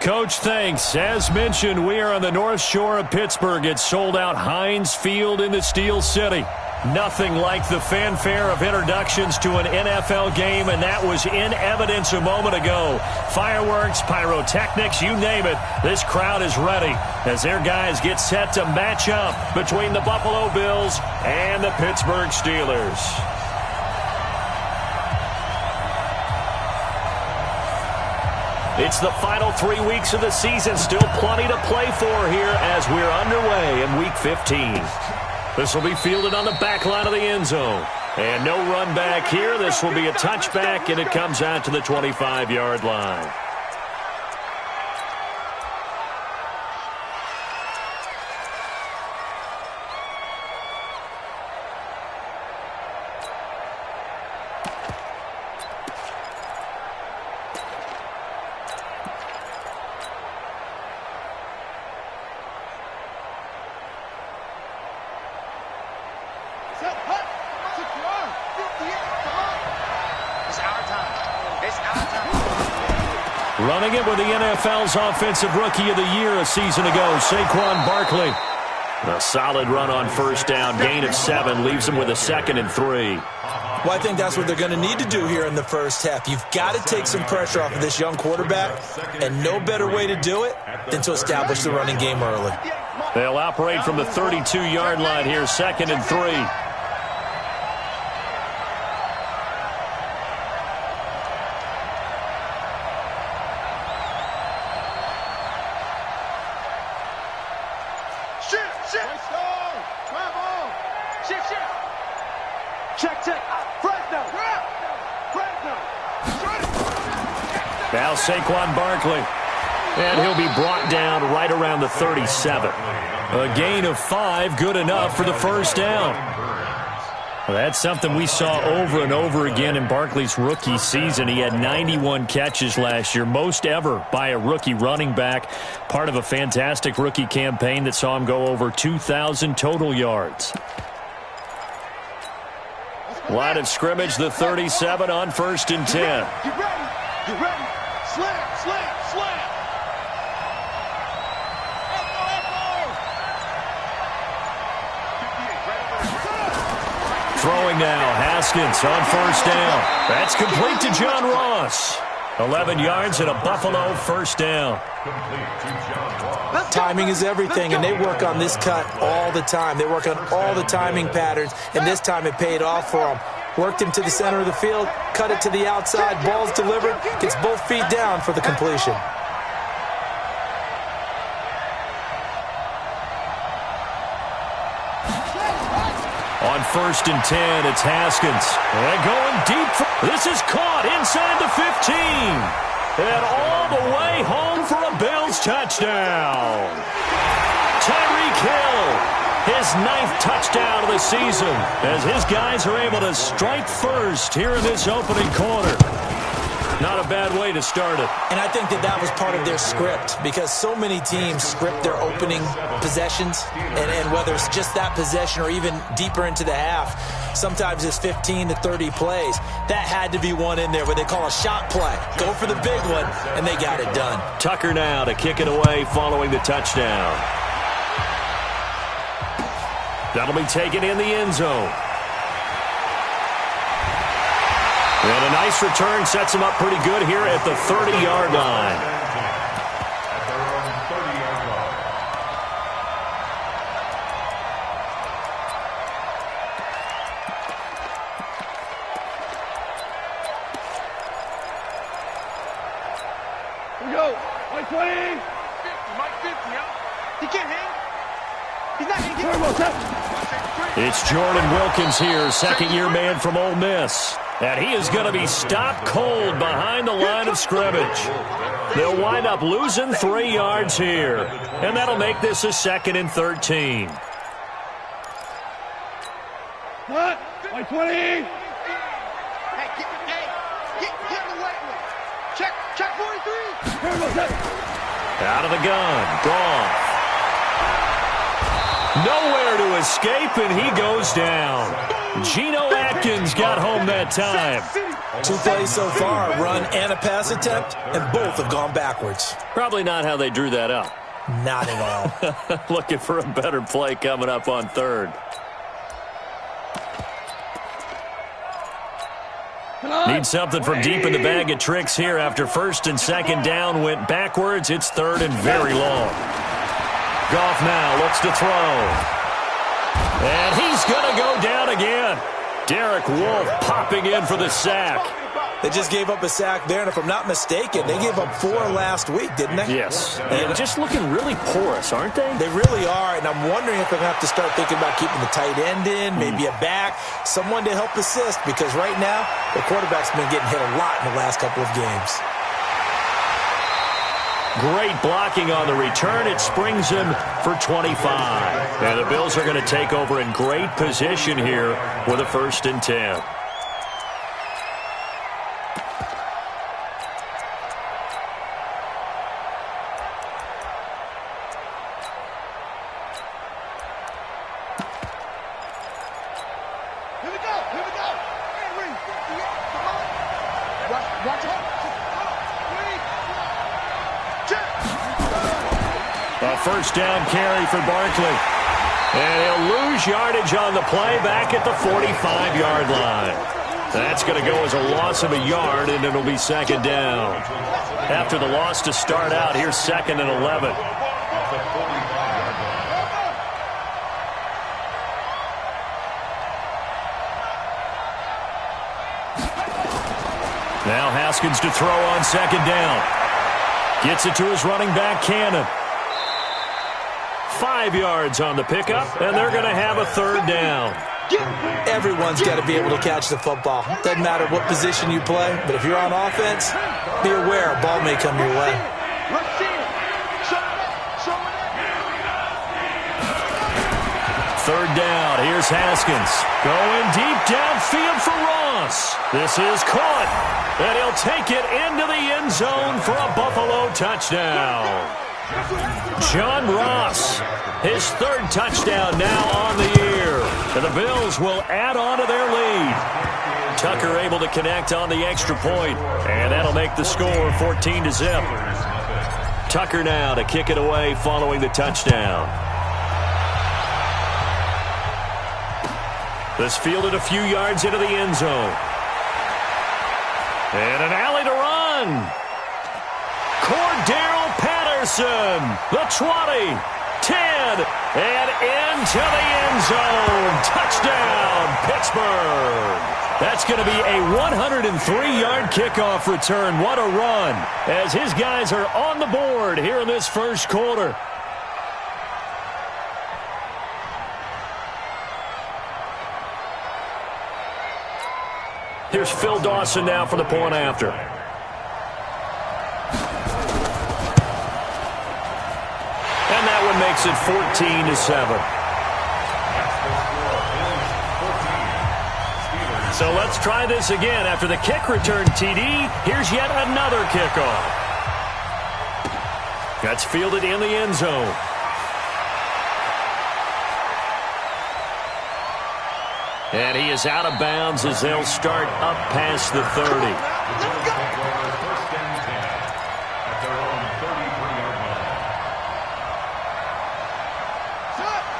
Coach, thanks. As mentioned, we are on the North Shore of Pittsburgh. It's sold out Heinz Field in the Steel City. Nothing like the fanfare of introductions to an NFL game, and that was in evidence a moment ago. Fireworks, pyrotechnics, you name it. This crowd is ready as their guys get set to match up between the Buffalo Bills and the Pittsburgh Steelers. It's the final 3 weeks of the season. Still plenty to play for here as we're underway in Week 15. This will be fielded on the back line of the end zone. And no run back here. This will be a touchback, and it comes out to the 25-yard line. Running it with the NFL's Offensive Rookie of the Year a season ago, Saquon Barkley. A solid run on first down, gain of 7, leaves them with a 2nd and 3. Well, I think that's what they're going to need to do here in the first half. You've got to take some pressure off of this young quarterback, and no better way to do it than to establish the running game early. They'll operate from the 32-yard line here, 2nd and 3. Now Saquon Barkley. And he'll be brought down right around the 37. A gain of 5, good enough for the first down. Well, that's something we saw over and over again in Barkley's rookie season. He had 91 catches last year, most ever by a rookie running back. Part of a fantastic rookie campaign that saw him go over 2,000 total yards. Line of scrimmage, the 37 on 1st and 10. You ready? Slam, slam, slam. Throwing now, Haskins on 1st down. That's complete to John Ross. 11 yards and a Buffalo first down. Timing is everything, and they work on this cut all the time. They work on all the timing patterns, and this time it paid off for them. Worked him to the center of the field, cut it to the outside, ball's delivered, gets both feet down for the completion. On 1st and 10, it's Haskins. And going deep. This is caught inside the 15. And all the way home for a Bills touchdown. Tyreek Hill. His 9th touchdown of the season as his guys are able to strike first here in this opening quarter. Not a bad way to start it. And I think that was part of their script, because so many teams script their opening possessions, and whether it's just that possession or even deeper into the half, sometimes it's 15 to 30 plays. That had to be one in there where they call a shot play. Go for the big one, and they got it done. Tucker now to kick it away following the touchdown. That'll be taken in the end zone. And a nice return sets him up pretty good here at the 30-yard line. Here we go. Mike 20. 50, Mike 50, He can't hang. He's not going to get it. It's Jordan Wilkins here, second-year man from Ole Miss. And he is going to be stopped cold behind the line of scrimmage. They'll wind up losing 3 yards here. And that'll make this a 2nd and 13. What? Mike 20. Hey, get him away with it. Check 43. Out of the gun. Gone. Nowhere to escape, and he goes down. Geno Atkins got home that time. 2 plays so far, a run and a pass attempt, and both have gone backwards. Probably not how they drew that up. Not at all. Looking for a better play coming up on third. Need something from deep in the bag of tricks here after first and second down went backwards. It's third and very long. Goff now looks to throw. And he's going to go down again. Derek Wolfe popping in for the sack. They just gave up a sack there, and if I'm not mistaken, they gave up 4 last week, didn't they? Yes. And just looking really porous, aren't they? They really are, and I'm wondering if they're going to have to start thinking about keeping the tight end in, maybe a back, someone to help assist, because right now, the quarterback's been getting hit a lot in the last couple of games. Great blocking on the return. It springs him for 25. And the Bills are going to take over in great position here with a 1st and 10. First down carry for Barkley. And he'll lose yardage on the play back at the 45-yard line. That's going to go as a loss of a yard, and it'll be second down. After the loss to start out, here's 2nd and 11. Now Haskins to throw on second down. Gets it to his running back, Cannon. 5 yards on the pickup, and they're going to have a 3rd down. Everyone's got to be able to catch the football. Doesn't matter what position you play, but if you're on offense, be aware a ball may come your way. Third down. Here's Haskins. Going deep downfield for Ross. This is caught, and he'll take it into the end zone for a Buffalo touchdown. John Ross, his 3rd touchdown now on the year. And the Bills will add on to their lead. Tucker able to connect on the extra point, and that'll make the score 14-0. Tucker now to kick it away following the touchdown. This fielded a few yards into the end zone. And an alley to run. Cordero Patterson, the 20, 10, and into the end zone. Touchdown, Pittsburgh. That's going to be a 103-yard kickoff return. What a run, as his guys are on the board here in this first quarter. Here's Phil Dawson now for the point after. And that one makes it 14-7. So let's try this again. After the kick return TD, here's yet another kickoff. That's fielded in the end zone. And he is out of bounds as they'll start up past the 30.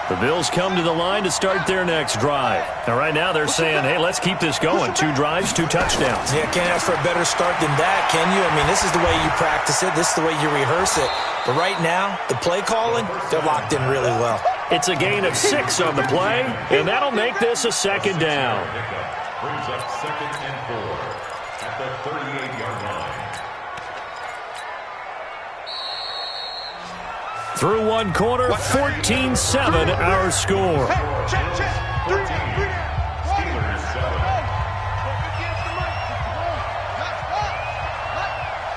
The Bills come to the line to start their next drive. Now, right now, they're saying, hey, let's keep this going. 2 drives, 2 touchdowns. Yeah, can't ask for a better start than that, can you? I mean, this is the way you practice it. This is the way you rehearse it. But right now, the play calling, they're locked in really well. It's a gain of 6 on the play, and that'll make this a second down. Brings up 2nd and 4 at the 38-yard line. Through one quarter, 14-7 our score. Check. 3 down. Steelers 7.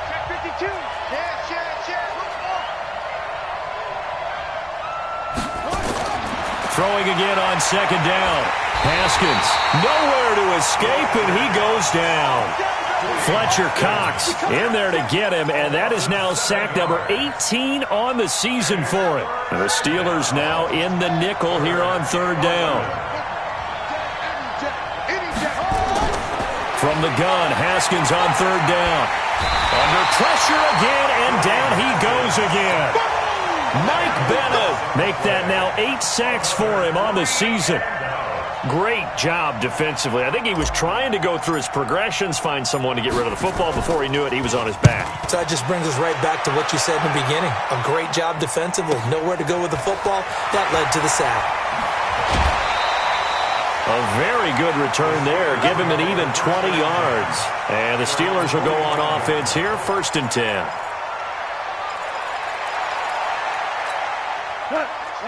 Check 52. Check. Throwing again on second down. Haskins, nowhere to escape, and he goes down. Fletcher Cox in there to get him, and that is now sack number 18 on the season for him. And the Steelers now in the nickel here on third down. From the gun, Haskins on third down. Under pressure again, and down he goes again. Mike Bennett make that now 8 sacks for him on the season. Great job defensively. I think he was trying to go through his progressions, find someone to get rid of the football. Before he knew it, he was on his back. So that just brings us right back to what you said in the beginning. A great job defensively. Nowhere to go with the football. That led to the sack. A very good return there. Give him an even 20 yards. And the Steelers will go on offense here, 1st and 10.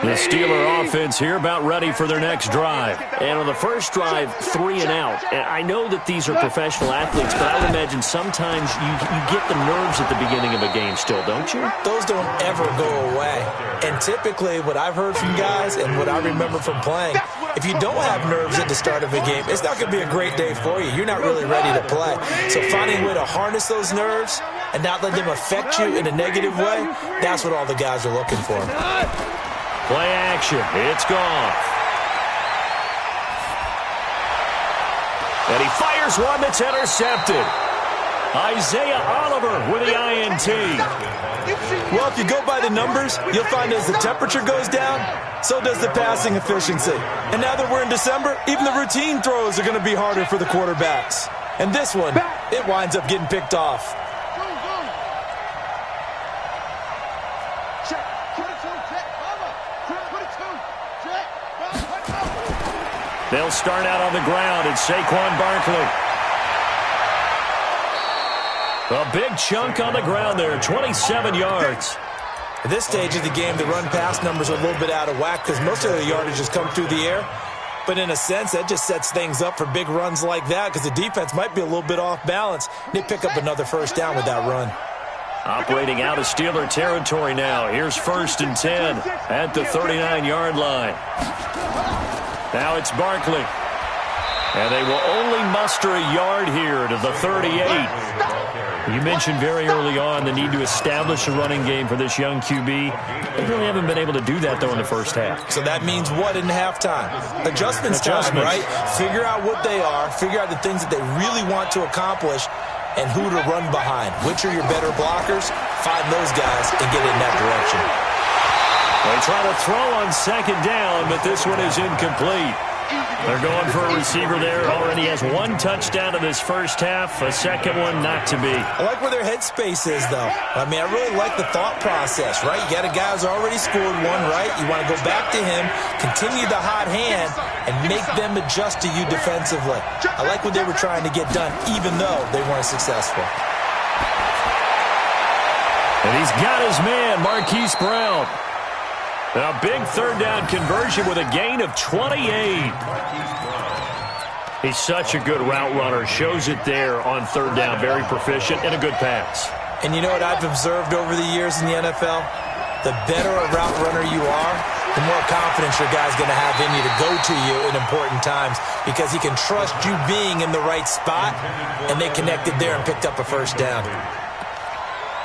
The Steeler offense here about ready for their next drive. And on the first drive, 3 and out. And I know that these are professional athletes, but I would imagine sometimes you get the nerves at the beginning of a game still, don't you? Those don't ever go away. And typically what I've heard from guys and what I remember from playing, if you don't have nerves at the start of a game, it's not going to be a great day for you. You're not really ready to play. So finding a way to harness those nerves and not let them affect you in a negative way, that's what all the guys are looking for. Play action. It's gone. And he fires one that's intercepted. Isaiah Oliver with the INT. Well, if you go by the numbers, you'll find as the temperature goes down, so does the passing efficiency. And now that we're in December, even the routine throws are going to be harder for the quarterbacks. And this one, it winds up getting picked off. They'll start out on the ground. It's Saquon Barkley. A big chunk on the ground there, 27 yards. At this stage of the game, the run-pass numbers are a little bit out of whack because most of the yardage has come through the air. But in a sense, that just sets things up for big runs like that because the defense might be a little bit off balance. They pick up another first down with that run. Operating out of Steeler territory now. Here's 1st and 10 at the 39-yard line. Now it's Barkley. And they will only muster a yard here to the 38. You mentioned very early on the need to establish a running game for this young QB. They really haven't been able to do that, though, in the first half. So that means what in halftime? Adjustments time, right? Figure out what they are. Figure out the things that they really want to accomplish and who to run behind. Which are your better blockers? Find those guys and get in that direction. They try to throw on 2nd down, but this one is incomplete. They're going for a receiver there. Already has 1 touchdown in this first half. A second one not to be. I like where their headspace is, though. I mean, I really like the thought process, right? You got a guy who's already scored one, right? You want to go back to him, continue the hot hand, and make them adjust to you defensively. I like what they were trying to get done, even though they weren't successful. And he's got his man, Marquise Brown. A big 3rd down conversion with a gain of 28. He's such a good route runner. Shows it there on 3rd down. Very proficient and a good pass. And you know what I've observed over the years in the NFL? The better a route runner you are, the more confidence your guy's going to have in you to go to you in important times because he can trust you being in the right spot, and they connected there and picked up a first down.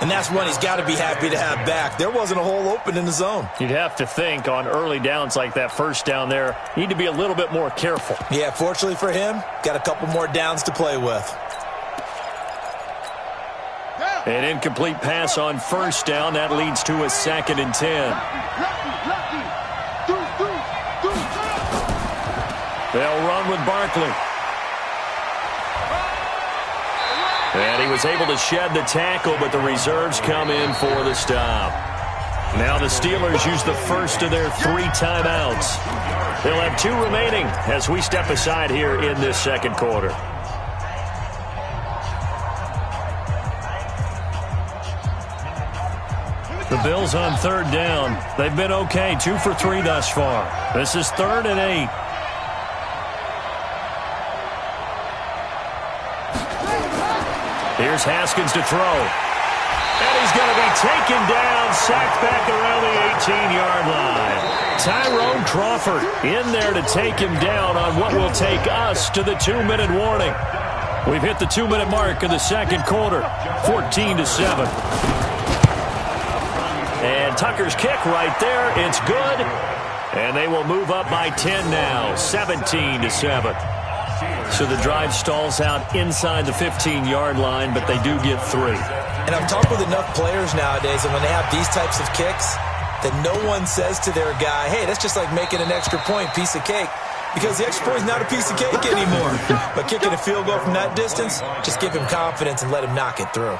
And that's one he's got to be happy to have back. There wasn't a hole open in the zone. You'd have to think on early downs like that first down there, need to be a little bit more careful. Yeah, fortunately for him, got a couple more downs to play with. An incomplete pass on 1st down. That leads to a 2nd and 10. They'll run with Barkley. And he was able to shed the tackle, but the reserves come in for the stop. Now the Steelers use the first of their 3 timeouts. They'll have 2 remaining as we step aside here in this 2nd quarter. The Bills on 3rd down. They've been okay, 2 for 3 thus far. This is 3rd and 8. Here's Haskins to throw. And he's going to be taken down, sacked back around the 18-yard line. Tyrone Crawford in there to take him down on what will take us to the 2-minute warning. We've hit the 2-minute mark in the 2nd quarter, 14-7. And Tucker's kick right there, it's good. And they will move up by 10 now, 17-7. So the drive stalls out inside the 15-yard line, but they do get 3. And I've talked with enough players nowadays, and when they have these types of kicks, that no one says to their guy, hey, that's just like making an extra point, piece of cake. Because the extra point is not a piece of cake anymore. But kicking a field goal from that distance, just give him confidence and let him knock it through.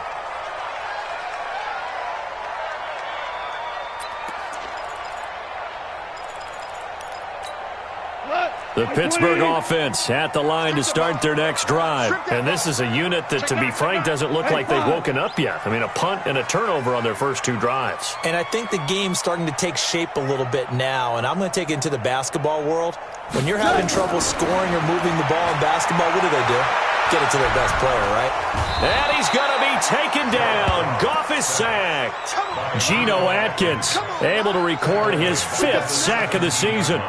The Pittsburgh offense at the line to start their next drive. And this is a unit that, to be frank, doesn't look like they've woken up yet. I mean, a punt and a turnover on their first 2 drives. And I think the game's starting to take shape a little bit now. And I'm going to take it into the basketball world. When you're having trouble scoring or moving the ball in basketball, what do? Get it to their best player, right? And he's going to be taken down. Goff is sacked. Geno Atkins able to record his 5th sack of the season.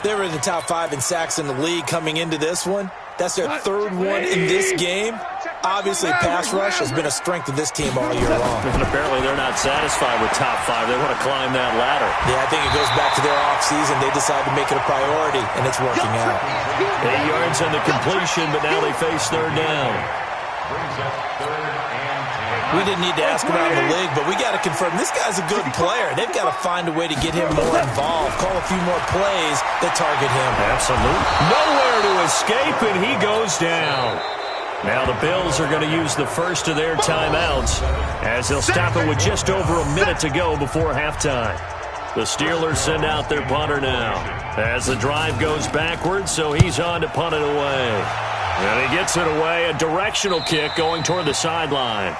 They were in the top 5 in sacks in the league coming into this one. That's their 3rd one in this game. Obviously, pass rush has been a strength of this team all year long. And apparently they're not satisfied with top 5. They want to climb that ladder. Yeah, I think it goes back to their offseason. They decided to make it a priority, and it's working out. 8 yards on the completion, but now they face 3rd down. We didn't need to ask around the league, but we got to confirm this guy's a good player. They've got to find a way to get him more involved, call a few more plays that target him. Absolutely. Nowhere to escape, and he goes down. Now the Bills are going to use the first of their timeouts as they'll stop it with just over a minute to go before halftime. The Steelers send out their punter now as the drive goes backwards, so he's on to punt it away. And he gets it away, a directional kick going toward the sideline.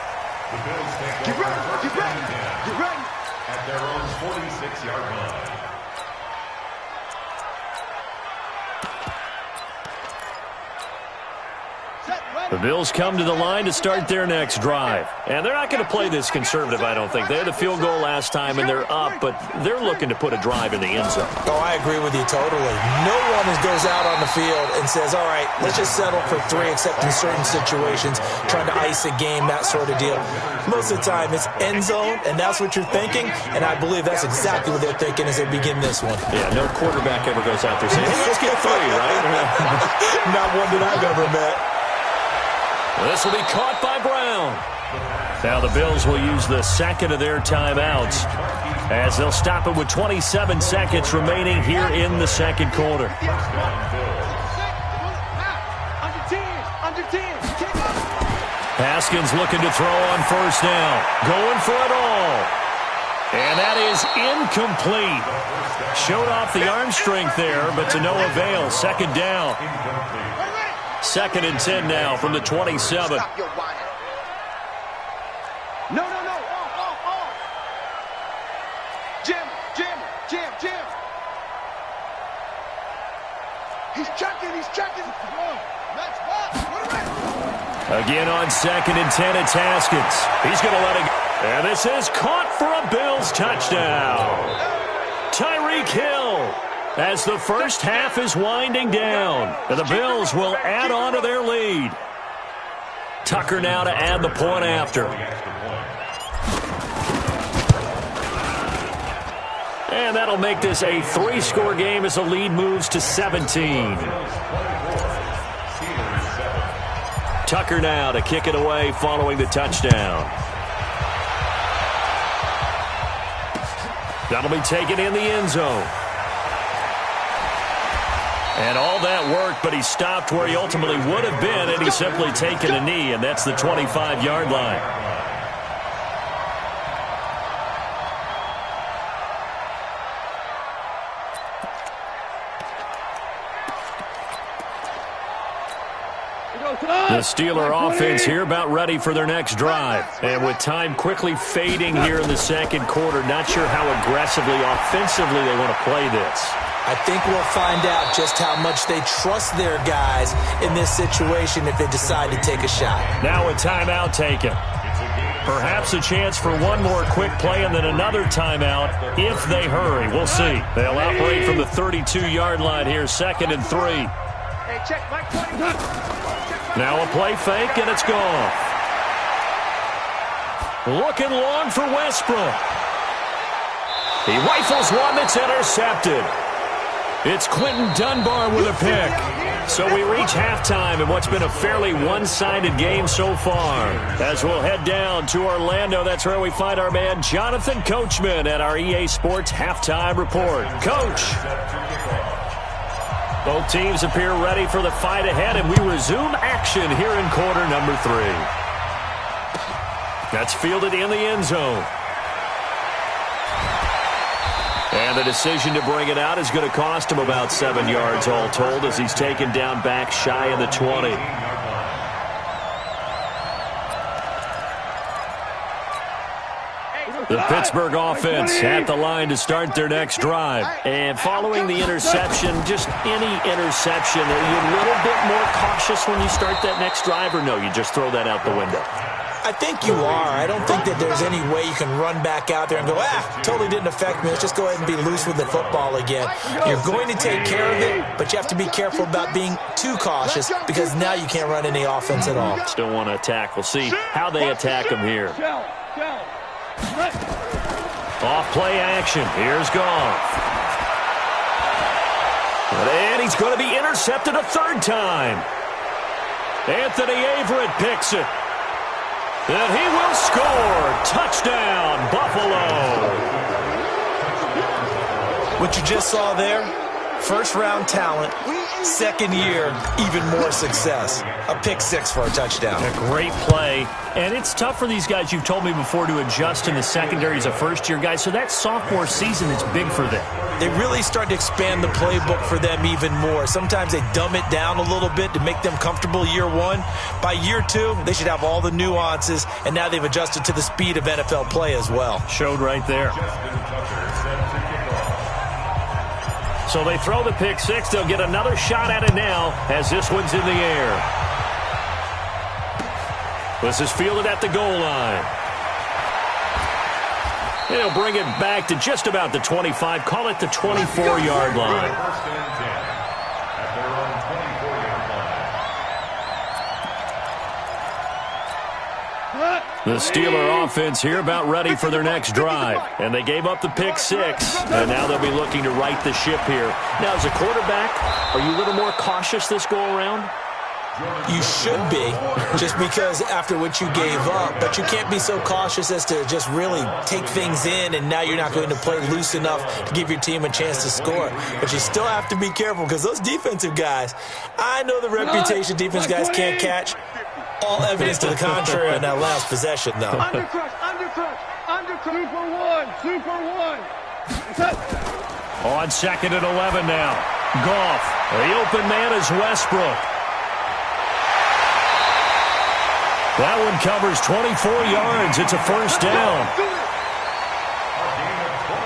The Bills take over at their own 46-yard line. The Bills come to the line to start their next drive. And they're not going to play this conservative, I don't think. They had a field goal last time, and they're up, but they're looking to put a drive in the end zone. Oh, I agree with you totally. No one goes out on the field and says, all right, let's just settle for 3, except in certain situations, trying to ice a game, that sort of deal. Most of the time, it's end zone, and that's what you're thinking, and I believe that's exactly what they're thinking as they begin this one. Yeah, no quarterback ever goes out there saying, hey, let's get 3, right? Not one that I've ever met. This will be caught by Brown. Now the Bills will use the second of their timeouts as they'll stop it with 27 seconds remaining here in the second quarter. Haskins looking to throw on first down. Going for it all. And that is incomplete. Showed off the arm strength there, but to no avail. Second down. 2nd and 10 now from the 27. No. Jim. He's checking. Let's go. Again on 2nd and 10, it's Haskins. He's going to let it go. And this is caught for a Bills touchdown. Tyreek Hill. As the first half is winding down, and the Bills will add on to their lead. Tucker now to add the point after. And that'll make this a 3-score game as the lead moves to 17. Tucker now to kick it away following the touchdown. That'll be taken in the end zone. And all that work, but he stopped where he ultimately would have been, and he's simply taken a knee, and that's the 25-yard line. The Steeler offense here about ready for their next drive. And with time quickly fading here in the second quarter, not sure how aggressively, offensively they want to play this. I think we'll find out just how much they trust their guys in this situation if they decide to take a shot. Now a timeout taken. Perhaps a chance for one more quick play and then another timeout if they hurry. We'll see. They'll operate from the 32-yard line here, 2nd and 3. Hey, check, Mike. Now a play fake, and it's gone. Looking long for Westbrook. He rifles one that's intercepted. It's Quinton Dunbar with a pick. So we reach halftime in what's been a fairly one-sided game so far. As we'll head down to Orlando, that's where we find our man Jonathan Coachman at our EA Sports Halftime Report. Coach. Both teams appear ready for the fight ahead, and we resume action here in quarter number 3. That's fielded in the end zone. And the decision to bring it out is going to cost him about 7 yards all told as he's taken down back shy of the 20. The Pittsburgh offense at the line to start their next drive. And following the interception, just any interception, are you a little bit more cautious when you start that next drive, or no, you just throw that out the window? I think you are. I don't think that there's any way you can run back out there and go, totally didn't affect me. Let's just go ahead and be loose with the football again. You're going to take care of it, but you have to be careful about being too cautious because now you can't run any offense at all. Still want to attack. We'll see how they attack him here. Off play action. Here's Goff. And he's going to be intercepted a third time. Anthony Averett picks it. And he will score. Touchdown, Buffalo. What you just saw there, first-round talent, second year, even more success. A pick six for a touchdown. A great play. And it's tough for these guys, you've told me before, to adjust in the secondary as a first-year guy. So that sophomore season is big for them. They really start to expand the playbook for them even more. Sometimes they dumb it down a little bit to make them comfortable year one. By year two, they should have all the nuances, and now they've adjusted to the speed of NFL play as well. Showed right there. So they throw the pick six. They'll get another shot at it now as this one's in the air. This is fielded at the goal line. He'll bring it back to just about the 25. Call it the 24-yard line. The Steeler offense here about ready for their next drive. And they gave up the pick six. And now they'll be looking to right the ship here. Now, as a quarterback, are you a little more cautious this go-around? You should be, just because after what you gave up. But you can't be so cautious as to just really take things in, and now you're not going to play loose enough to give your team a chance to score. But you still have to be careful because those defensive guys, I know the reputation defense guys can't catch. All evidence to the contrary on that last possession, though. Undercrush. Super one. On second and 11 now. Goff. The open man is Westbrook. That one covers 24 yards. It's a first down.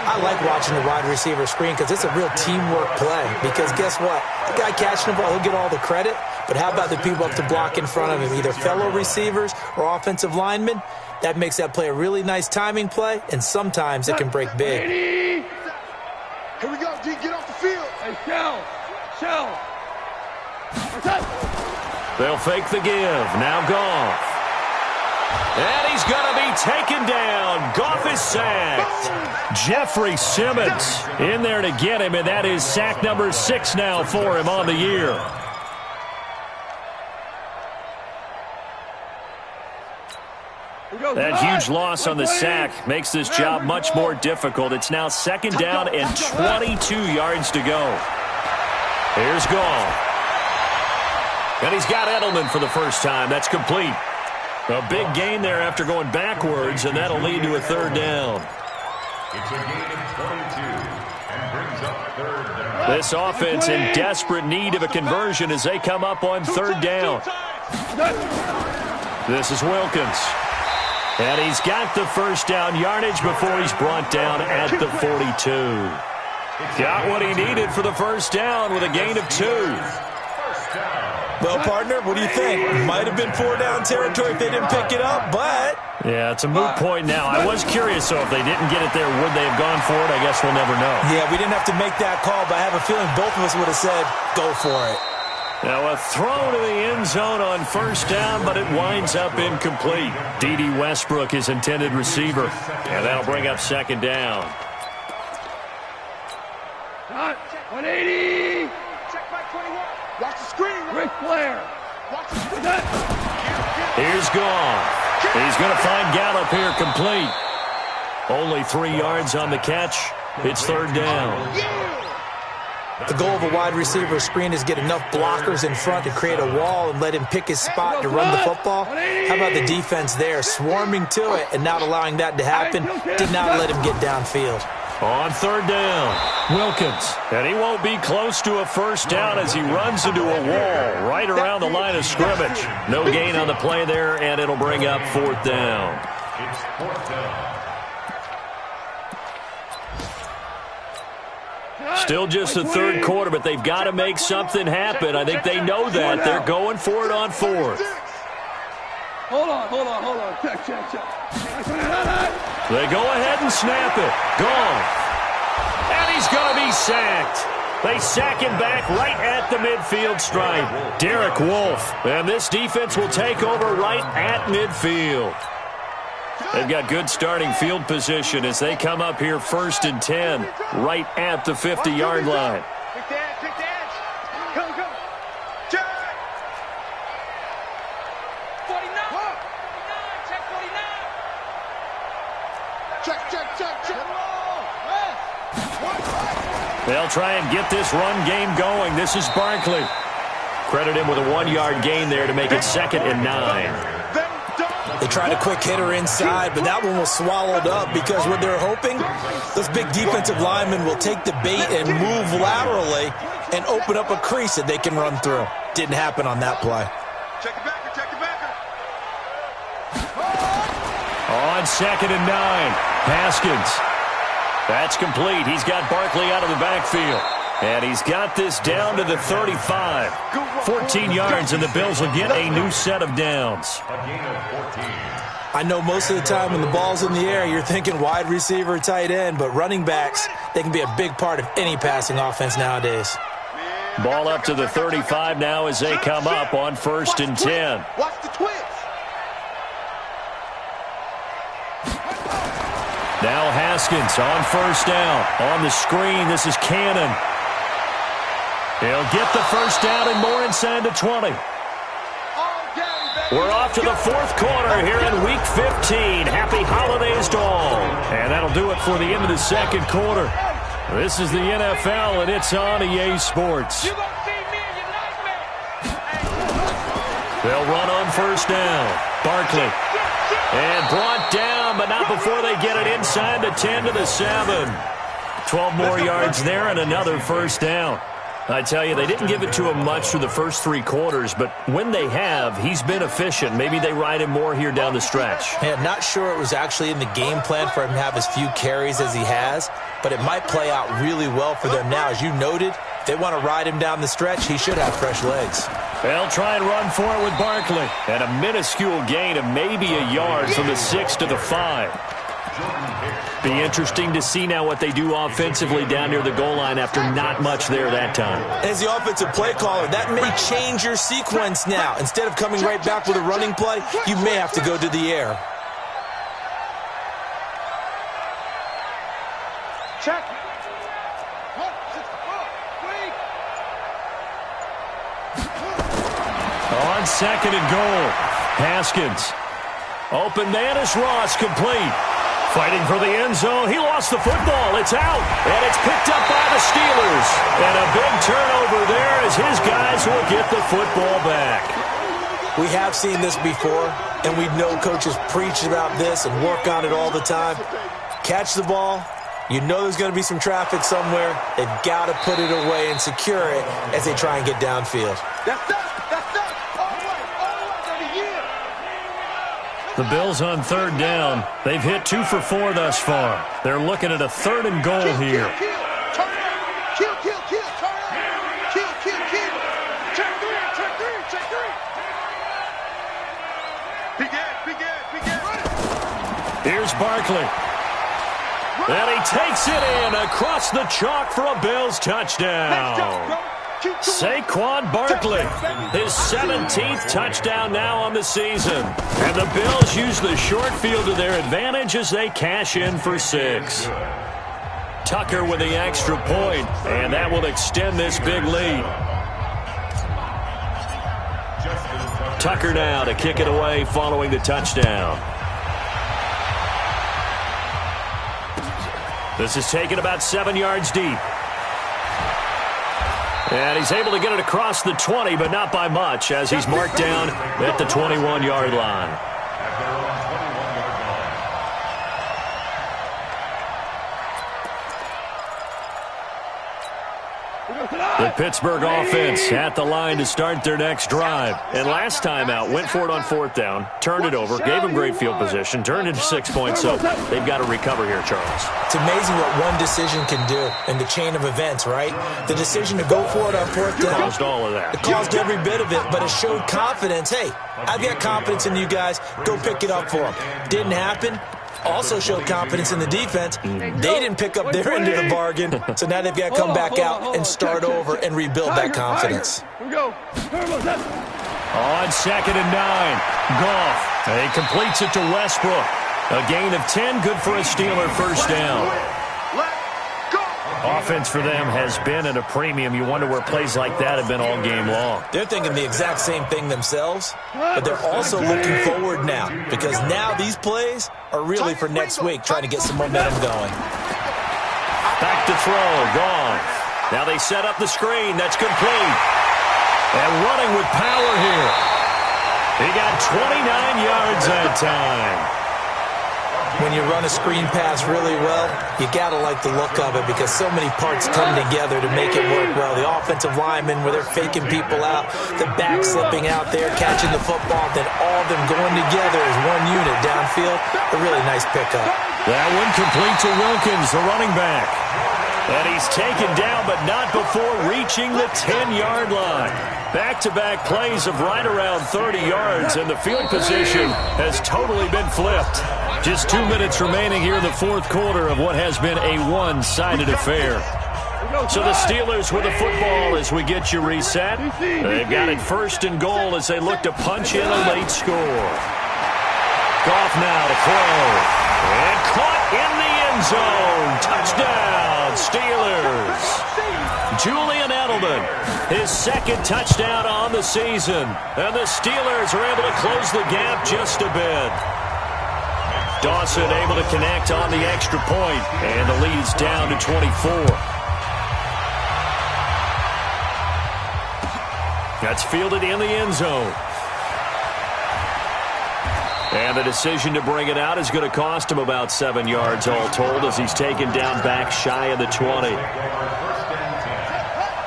I like watching the wide receiver screen because it's a real teamwork play. Because guess what? The guy catching the ball, he'll get all the credit. But how about the people up to block in front of him, either fellow receivers or offensive linemen? That makes that play a really nice timing play, and sometimes it can break big. Here we go, D. Get off the field. Hey, Shell. They'll fake the give. Now Goff. And he's going to be taken down. Goff is sacked. Jeffrey Simmons in there to get him, and that is sack number 6 now for him on the year. That huge loss on the sack makes this job much more difficult. It's now second down and 22 yards to go. Here's Goff. And he's got Edelman for the first time. That's complete. A big gain there after going backwards, and that'll lead to a third down. It's a gain of 22 and brings up third down. This offense in desperate need of a conversion as they come up on third down. This is Wilkins. And he's got the first down yardage before he's brought down at the 42. Got what he needed for the first down with a gain of 2. Well, partner, what do you think? Might have been 4-down territory if they didn't pick it up, but... Yeah, it's a moot point now. I was curious, so if they didn't get it there, would they have gone for it? I guess we'll never know. Yeah, we didn't have to make that call, but I have a feeling both of us would have said, go for it. Now a throw to the end zone on first down, but it winds up incomplete. D.D. Westbrook, his intended receiver. And that'll bring up second down. Hot. 180. Check by 21. Watch the screen. Ric Flair. Watch the screen. Here's Goff. He's going to find Gallup here complete. Only 3 yards on the catch. It's third down. The goal of a wide receiver screen is get enough blockers in front to create a wall and let him pick his spot to run the football. How about the defense there, swarming to it and not allowing that to happen? Did not let him get downfield. On third down, Wilkins. And he won't be close to a first down as he runs into a wall right around the line of scrimmage. No gain on the play there, and it'll bring up fourth down. It's fourth down. Still just the third quarter, but they've got to make something happen. I think they know that. They're going for it on fourth. Hold on. Check. They go ahead and snap it. Gone. And he's going to be sacked. They sack him back right at the midfield stripe. Derek Wolfe. And this defense will take over right at midfield. They've got good starting field position as they come up here first and 10, right at the 50-yard line. Pick the edge. Go. Check. 49. Check 49. Check. They'll try and get this run game going. This is Barkley. Credit him with a 1-yard gain there to make it 2nd and 9. They tried a quick hitter inside, but that one was swallowed up because what they're hoping, those big defensive linemen will take the bait and move laterally and open up a crease that they can run through. Didn't happen on that play. Check the backer. On 2nd and 9, Haskins. That's complete. He's got Barkley out of the backfield. And he's got this down to the 35. 14 yards, and the Bills will get a new set of downs. A gain of 14. I know most of the time when the ball's in the air, you're thinking wide receiver, tight end, but running backs, they can be a big part of any passing offense nowadays. Ball up to the 35 now as they come up on 1st and 10. Watch the twist. Now Haskins on 1st down. On the screen, this is Cannon. He'll get the first down and more inside the 20. We're off to the 4th quarter here in Week 15. Happy holidays to all. And that'll do it for the end of the 2nd quarter. This is the NFL, and it's on EA Sports. You're going to see me in your nightmare. They'll run on 1st down. Barkley. And brought down, but not before they get it inside the 10 to the 7. 12 more yards there and another first down. I tell you, they didn't give it to him much through the first 3 quarters, but when they have, he's been efficient. Maybe they ride him more here down the stretch. Yeah, not sure it was actually in the game plan for him to have as few carries as he has, but it might play out really well for them now. As you noted, if they want to ride him down the stretch, he should have fresh legs. They'll try and run for it with Barkley. And a minuscule gain of maybe a yard from the 6 to the 5. Be interesting to see now what they do offensively down near the goal line after not much there that time. As the offensive play caller, that may change your sequence now. Instead of coming right back with a running play, you may have to go to the air. Check. On 2nd and goal, Haskins. Open man is Ross, complete. Fighting for the end zone. He lost the football. It's out. And it's picked up by the Steelers. And a big turnover there as his guys will get the football back. We have seen this before, and we know coaches preach about this and work on it all the time. Catch the ball. You know there's going to be some traffic somewhere. They've got to put it away and secure it as they try and get downfield. That's us. All the way, baby, yeah. The Bills on 3rd down. They've hit 2 for 4 thus far. They're looking at a 3rd and goal here. Turn around. Kill. Turn around. Kill. Check 3. Big Ed. Here's Barkley. And he takes it in across the chalk for a Bills touchdown. Saquon Barkley, his 17th touchdown now on the season. And the Bills use the short field to their advantage as they cash in for 6. Tucker with the extra point, and that will extend this big lead. Tucker now to kick it away following the touchdown. This is taken about 7 yards deep. And he's able to get it across the 20, but not by much, as he's marked down at the 21-yard line. The Pittsburgh offense at the line to start their next drive. And last time out, went for it on 4th down, turned it over, gave them great field position, turned into 6 points, so they've got to recover here, Charles. It's amazing what one decision can do in the chain of events, right? The decision to go for it on 4th down. Caused all of that. It caused every bit of it, but it showed confidence. Hey, I've got confidence in you guys. Go pick it up for them. Didn't happen. Also showed confidence in the defense. They didn't pick up their end of the bargain, so now they've got to come back out and start over and rebuild that confidence. Here we go. On 2nd and 9, Goff. He completes it to Westbrook. A gain of 10, good for a Steeler first down. Offense for them has been at a premium. You wonder where plays like that have been all game long. They're thinking the exact same thing themselves, but they're also looking forward now, because now these plays are really for next week, trying to get some momentum going. Back to throw, gone. Now they set up the screen. That's complete. And running with power here. He got 29 yards that time. When you run a screen pass really well, you got to like the look of it, because so many parts come together to make it work well. The offensive linemen, where they're faking people out, the back slipping out there, catching the football, then all of them going together as one unit downfield. A really nice pickup. That one complete to Wilkins, the running back. And he's taken down, but not before reaching the 10-yard line. Back-to-back plays of right around 30 yards, and the field position has totally been flipped. Just 2 minutes remaining here in the 4th quarter of what has been a one-sided affair. So the Steelers with the football as we get you reset. They've got it 1st and goal as they look to punch in a late score. Goff now to throw. And caught in the end zone. Touchdown, Steelers. Julian Edelman, his 2nd touchdown on the season. And the Steelers are able to close the gap just a bit. Dawson able to connect on the extra point, and the lead's down to 24. That's fielded in the end zone. And the decision to bring it out is going to cost him about 7 yards all told, as he's taken down back shy of the 20.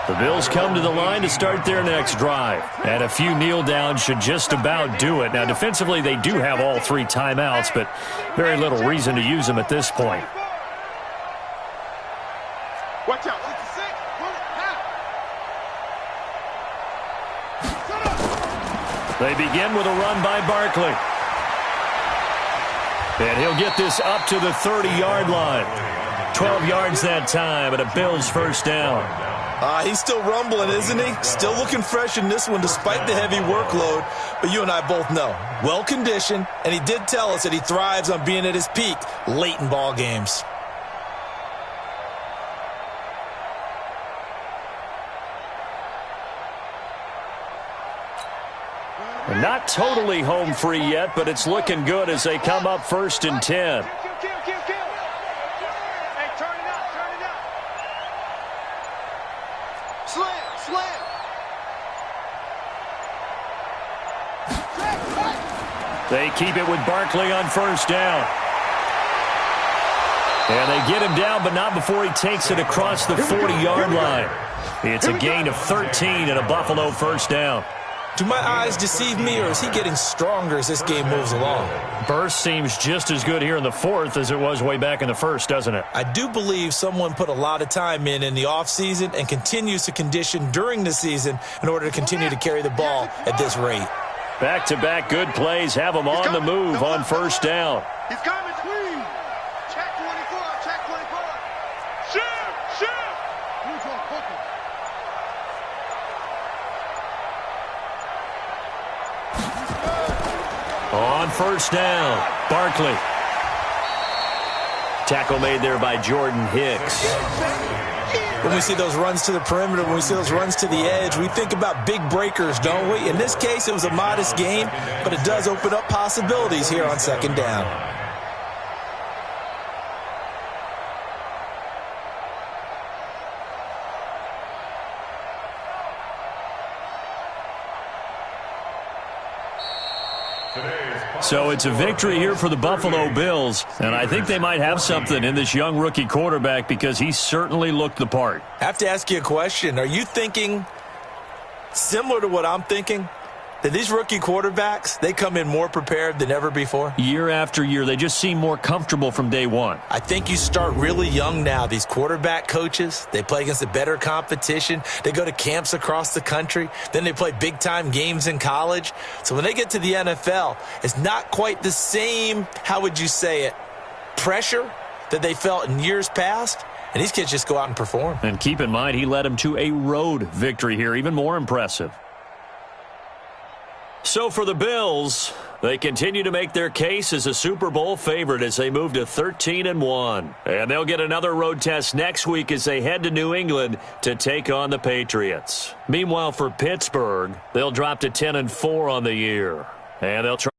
The Bills come to the line to start their next drive. And a few kneel downs should just about do it. Now, defensively, they do have all 3 timeouts, but very little reason to use them at this point. Watch out. They begin with a run by Barkley. And he'll get this up to the 30-yard line. 12 yards that time, and a Bills first down. He's still rumbling, isn't he? Still looking fresh in this one despite the heavy workload. But you and I both know, well-conditioned, and he did tell us that he thrives on being at his peak late in ball games. Not totally home free yet, but it's looking good as they come up 1st and 10. Hey, turn it up, turn it up. Slam, slam. They keep it with Barkley on 1st down. And they get him down, but not before he takes it across the 40-yard line. It's a gain of 13 and a Buffalo first down. Do my eyes deceive me, or is he getting stronger as this game moves along? Burst seems just as good here in the 4th as it was way back in the 1st, doesn't it? I do believe someone put a lot of time in the offseason and continues to condition during the season in order to continue to carry the ball at this rate. Back-to-back good plays have him on the move on 1st down. He's coming. Check 24, check 24. Shoot. On 1st down, Barkley. Tackle made there by Jordan Hicks. When we see those runs to the perimeter, when we see those runs to the edge, we think about big breakers, don't we? In this case, it was a modest gain, but it does open up possibilities here on second down. So it's a victory here for the Buffalo Bills, and I think they might have something in this young rookie quarterback because he certainly looked the part. I have to ask you a question. Are you thinking similar to what I'm thinking? That these rookie quarterbacks, they come in more prepared than ever before? Year after year, they just seem more comfortable from day one. I think you start really young now. These quarterback coaches, they play against a better competition. They go to camps across the country. Then they play big-time games in college. So when they get to the NFL, it's not quite the same, how would you say it, pressure that they felt in years past. And these kids just go out and perform. And keep in mind, he led them to a road victory here, even more impressive. So for the Bills, they continue to make their case as a Super Bowl favorite as they move to 13-1. And they'll get another road test next week as they head to New England to take on the Patriots. Meanwhile, for Pittsburgh, they'll drop to 10-4 on the year. And they'll try